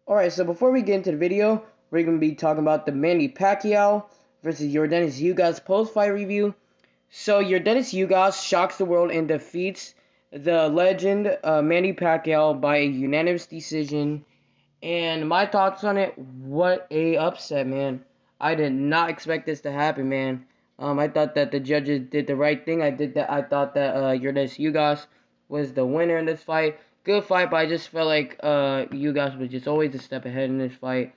Alright, so before we get into the video, we're going to be talking about the Manny Pacquiao versus Yordenis Ugas post-fight review. So, Yordenis Ugas shocks the world and defeats the legend Manny Pacquiao by a unanimous decision. And my thoughts on it, what a upset, man. I did not expect this to happen, man. I thought that the judges did the right thing. I thought that Yordenis Ugas was the winner in this fight. Good fight, but I just felt like Ugas was just always a step ahead in this fight.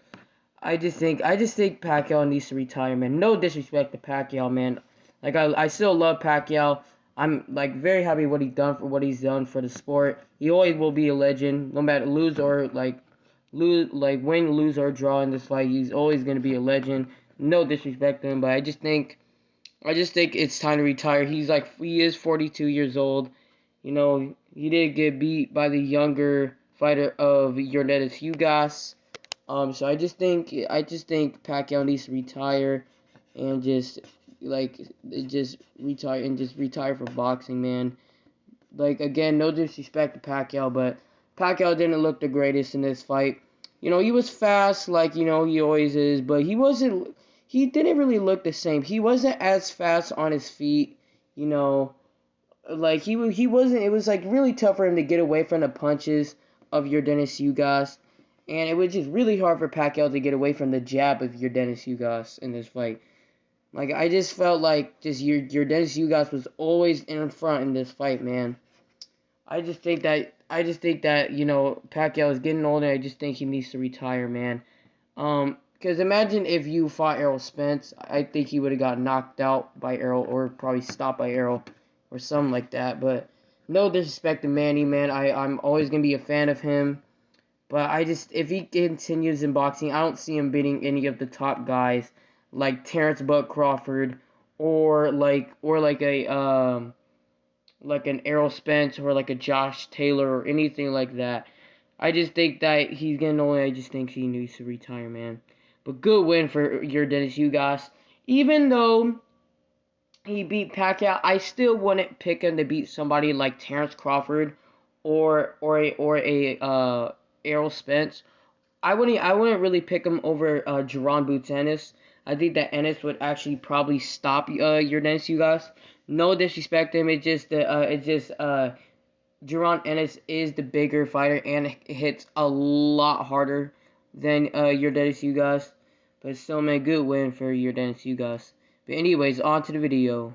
I just think Pacquiao needs to retire, man. No disrespect to Pacquiao, man. Like I still love Pacquiao. I'm like very happy what he's done for the sport. He always will be a legend, no matter win, lose or draw in this fight. He's always gonna be a legend. No disrespect to him, but I just think it's time to retire. He is 42 years old. You know, he did get beat by the younger fighter of Yordenis Ugas. So I just think Pacquiao needs to retire and just retire from boxing, man. Like again, no disrespect to Pacquiao, but Pacquiao didn't look the greatest in this fight. You know, he was fast, like he always is, but he didn't really look the same. He wasn't as fast on his feet, you know. Like he wasn't. It was like really tough for him to get away from the punches of Yordenis Ugas, and it was just really hard for Pacquiao to get away from the jab of Yordenis Ugas in this fight. Like I just felt like Yordenis Ugas was always in front in this fight, man. I just think that Pacquiao is getting older. I just think he needs to retire, man. Because imagine if you fought Errol Spence. I think he would have got knocked out by Errol or probably stopped by Errol or something like that. But no disrespect to Manny, man. I'm always going to be a fan of him. But if he continues in boxing, I don't see him beating any of the top guys like Terrence Bud Crawford or like an Errol Spence or like a Josh Taylor or anything like that. I just think that he's getting older. I just think he needs to retire, man. But good win for Yordenis Ugas. Even though he beat Pacquiao, I still wouldn't pick him to beat somebody like Terrence Crawford or a Errol Spence. I wouldn't really pick him over Jerron Boots Ennis. I think that Ennis would actually probably stop Yordenis Ugas. No disrespect to him, Jerron Ennis is the bigger fighter and hits a lot harder than Yordenis Ugas. But still, man, good win for Yordenis Ugas. But anyways, on to the video.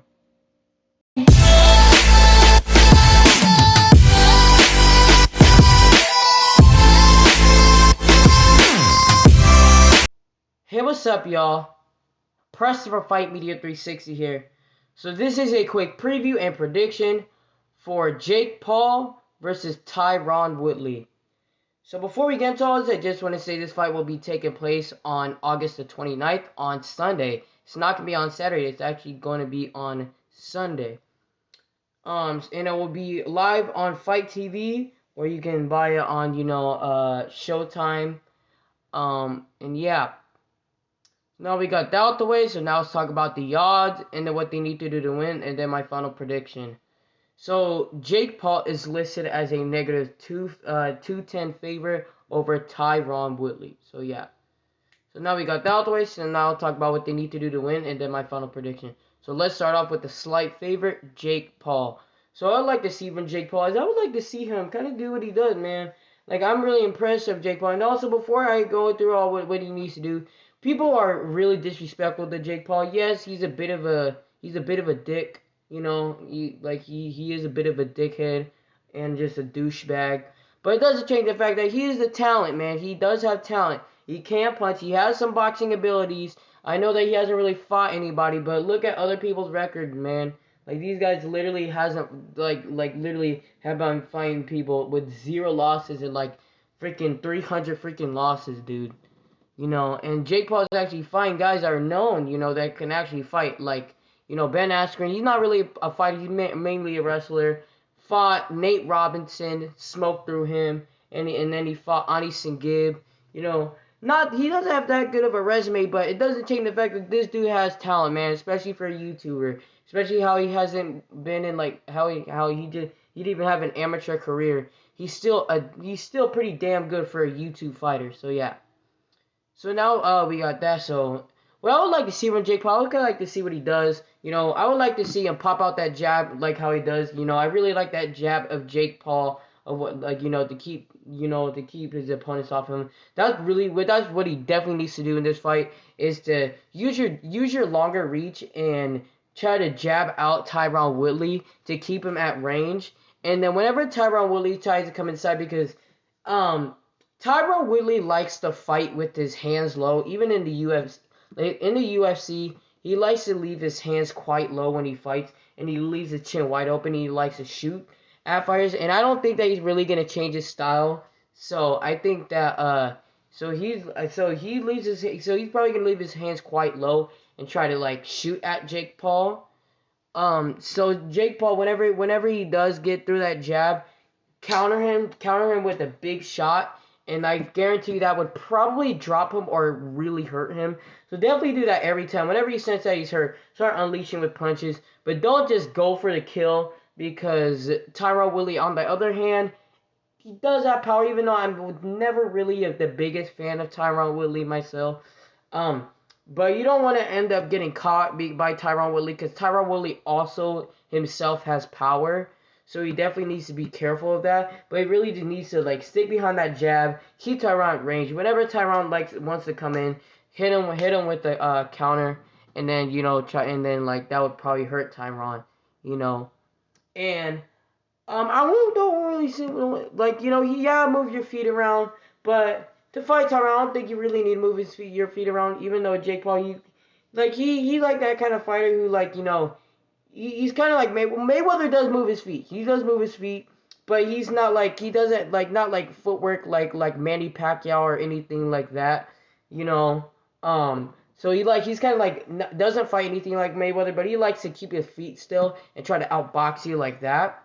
Hey, what's up, y'all? Preston for Fight Media 360 here. So this is a quick preview and prediction for Jake Paul versus Tyron Woodley. So before we get into all this, I just want to say this fight will be taking place on August the 29th on Sunday. It's not going to be on Saturday. It's actually going to be on Sunday. And it will be live on Fight TV, where you can buy it on, Showtime. And yeah. Now we got that out the way, so now let's talk about the odds and then what they need to do to win, and then my final prediction. So Jake Paul is listed as a negative 210 favorite over Tyron Woodley. So yeah. So now we got that out the way, so now I'll talk about what they need to do to win, and then my final prediction. So let's start off with the slight favorite, Jake Paul. So I'd like to see from Jake Paul is I would like to see him kind of do what he does, man. Like I'm really impressed with Jake Paul, and also before I go through all what he needs to do. People are really disrespectful to Jake Paul. Yes, he's a bit of a dick. You know, he is a bit of a dickhead and just a douchebag. But it doesn't change the fact that he is the talent, man. He does have talent. He can punch. He has some boxing abilities. I know that he hasn't really fought anybody, but look at other people's record, man. Like these guys literally hasn't literally have been fighting people with 0 losses and like freaking 300 freaking losses, dude. You know, and Jake Paul's actually fighting guys that are known, that can actually fight. Like, Ben Askren, he's not really a fighter. He's mainly a wrestler. Fought Nate Robinson, smoked through him, and then he fought Anderson Gibb. He doesn't have that good of a resume, but it doesn't change the fact that this dude has talent, man, especially for a YouTuber. Especially how he hasn't been in, he didn't even have an amateur career. he's still pretty damn good for a YouTube fighter. So yeah. So now we got that. So what I would like to see from Jake Paul, I would kind of like to see what he does. You know, I would like to see him pop out that jab like how he does. You know, I really like that jab of Jake Paul of what, like, you know, to keep his opponents off him. That's what he definitely needs to do in this fight, is to use your longer reach and try to jab out Tyron Woodley to keep him at range. And then whenever Tyron Woodley tries to come inside, because Tyron Woodley likes to fight with his hands low, even in the UFC. In the UFC, he likes to leave his hands quite low when he fights, and he leaves his chin wide open. He likes to shoot at fighters, and I don't think that he's really gonna change his style. So I think that he's probably gonna leave his hands quite low and try to like shoot at Jake Paul. So Jake Paul, whenever he does get through that jab, counter him with a big shot, and I guarantee that would probably drop him or really hurt him. So definitely do that every time. Whenever you sense that he's hurt, start unleashing with punches, but don't just go for the kill, because Tyron Woodley, on the other hand, he does have power, even though I'm never really the biggest fan of Tyron Woodley myself. But you don't want to end up getting caught by Tyron Woodley, because Tyron Woodley also himself has power. So he definitely needs to be careful of that. But he really just needs to like stick behind that jab, keep Tyron at range. Whenever Tyron wants to come in, hit him with the counter, and then like that would probably hurt Tyron, you know. And don't really see, like, move your feet around, but to fight Tyron, I don't think you really need to move your feet around. Even though Jake Paul, he like that kind of fighter who, like, he's kind of like Mayweather does move his feet. He does move his feet, but he's not like, he doesn't like, not like footwork like Manny Pacquiao or anything like that, you know. So he's kind of like doesn't fight anything like Mayweather, but he likes to keep his feet still and try to outbox you like that.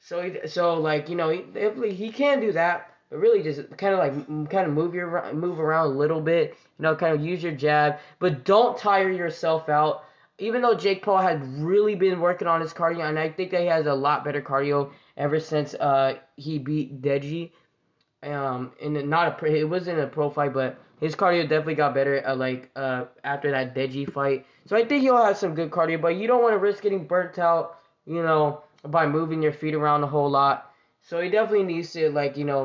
So he can do that, but really just kind of move around a little bit, kind of use your jab, but don't tire yourself out. Even though Jake Paul has really been working on his cardio, and I think that he has a lot better cardio ever since he beat Deji. It wasn't a pro fight, but his cardio definitely got better after that Deji fight. So I think he'll have some good cardio, but you don't want to risk getting burnt out, by moving your feet around a whole lot. So he definitely needs to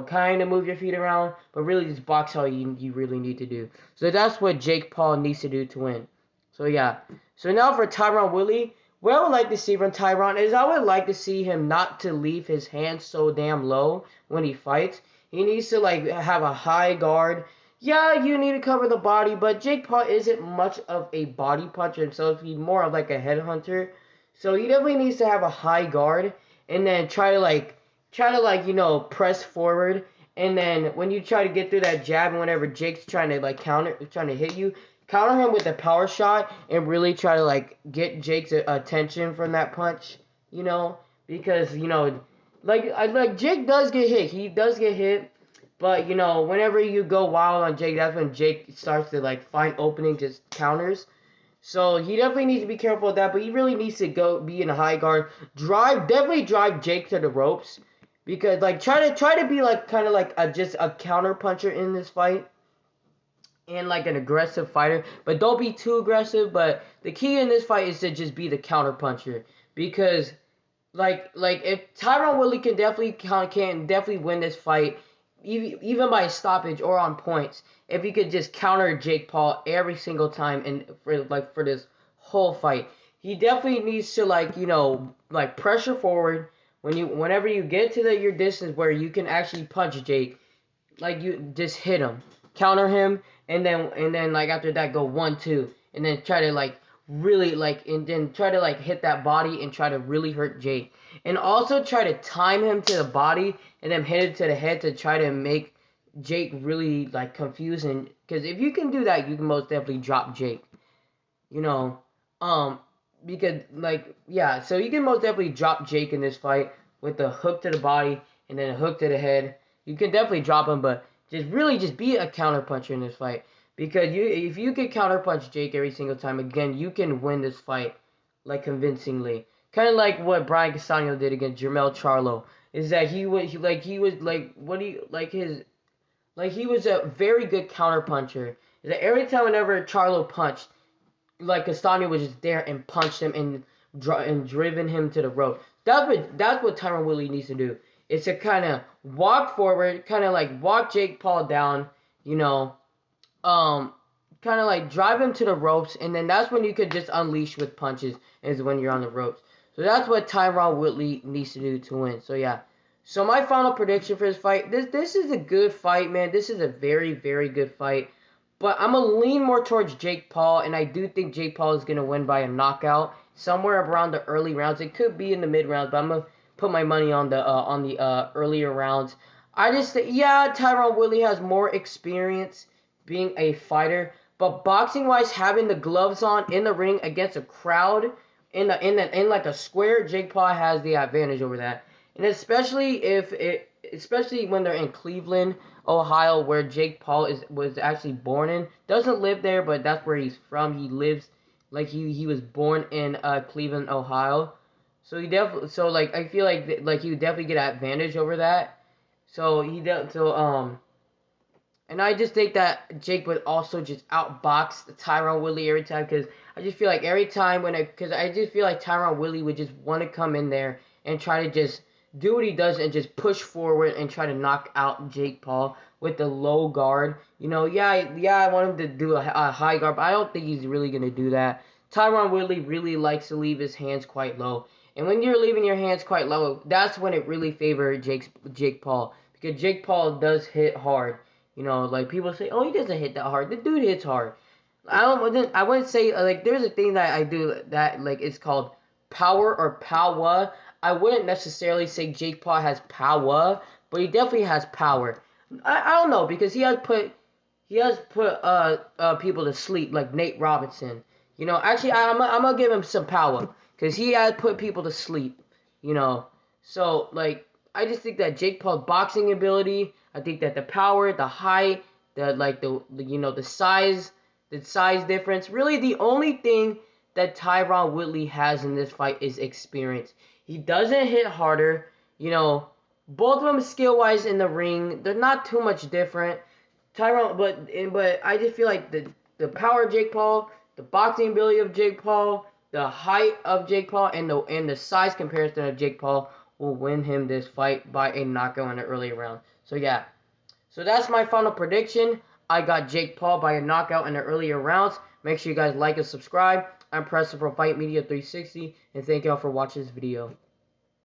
kind of move your feet around, but really just box how you really need to do. So that's what Jake Paul needs to do to win. So yeah. So now for Tyron Woodley, what I would like to see from Tyron is I would like to see him not to leave his hands so damn low when he fights. He needs to have a high guard. Yeah, you need to cover the body, but Jake Paul isn't much of a body puncher himself. He's more of like a headhunter. So he definitely needs to have a high guard, and then try to press forward. And then when you try to get through that jab, and whenever Jake's trying to hit you, counter him with a power shot and really try to get Jake's attention from that punch, because Jake does get hit. He does get hit, but whenever you go wild on Jake, that's when Jake starts to find opening, just counters. So he definitely needs to be careful of that, but he really needs to be in a high guard. Definitely drive Jake to the ropes, because try to be just a counter puncher in this fight, and an aggressive fighter, but don't be too aggressive. But the key in this fight is to just be the counter puncher, because if Tyron Woodley can definitely win this fight, even by stoppage or on points, if he could just counter Jake Paul every single time, and for this whole fight, he definitely needs to pressure forward whenever you get to your distance where you can actually punch Jake, you just hit him, counter him, and then after that go 1-2, and then try to really and then try to hit that body and try to really hurt Jake, and also try to time him to the body and then hit it to the head to try to make Jake really confused. And because if you can do that, you can most definitely drop Jake, because so you can most definitely drop Jake in this fight with a hook to the body and then a hook to the head. You can definitely drop him, but just be a counter puncher in this fight, because if you can counter punch Jake every single time, again, you can win this fight convincingly, kind of like what Brian Castano did against Jermell Charlo. is that he was he was a very good counter puncher. Is that every time whenever Charlo punched, like Castano was just there and punched him and driven him to the rope. That's what Tyron Woodley needs to do. Is to kind of walk forward, kind of like walk Jake Paul down, you know, um, kind of like drive him to the ropes, and then that's when you could just unleash with punches, is when you're on the ropes. So that's what Tyron Woodley needs to do to win. So yeah. So my final prediction for this fight, this is a good fight, man. This is a very, very good fight. But I'm going to lean more towards Jake Paul, and I do think Jake Paul is going to win by a knockout somewhere around the early rounds. It could be in the mid rounds, but I'm going to put my money on the earlier rounds. I just think, yeah, Tyron Woodley has more experience being a fighter, but boxing wise, having the gloves on in the ring against a crowd in like a square, Jake Paul has the advantage over that. And especially when they're in Cleveland, Ohio, where Jake Paul was actually born in. Doesn't live there, but that's where he's from. He lives like he was born in Cleveland, Ohio. So I feel like he would definitely get an advantage over that. And I just think that Jake would also just outbox Tyron Woodley every time, because I just feel like every time because I just feel like Tyron Woodley would just want to come in there and try to just do what he does and just push forward and try to knock out Jake Paul with the low guard. I want him to do a high guard, but I don't think he's really going to do that. Tyron Woodley really likes to leave his hands quite low. And when you're leaving your hands quite low, that's when it really favors Jake Paul. Because Jake Paul does hit hard. Like people say, oh, he doesn't hit that hard. The dude hits hard. I wouldn't say like there's a thing that I do that like it's called power or power. I wouldn't necessarily say Jake Paul has power, but he definitely has power. I don't know, because he has put people to sleep, like Nate Robinson. Actually I'm gonna give him some power because he has put people to sleep. So like I just think that Jake Paul's boxing ability, I think that the power, the height, the size difference. Really, the only thing that Tyron Woodley has in this fight is experience. He doesn't hit harder. Both of them skill wise in the ring, they're not too much different. But I just feel like the power of Jake Paul, the boxing ability of Jake Paul, the height of Jake Paul, and the size comparison of Jake Paul will win him this fight by a knockout in the early round. So yeah. So that's my final prediction. I got Jake Paul by a knockout in the earlier rounds. Make sure you guys like and subscribe. I'm Preston from Fight Media 360, and thank y'all for watching this video.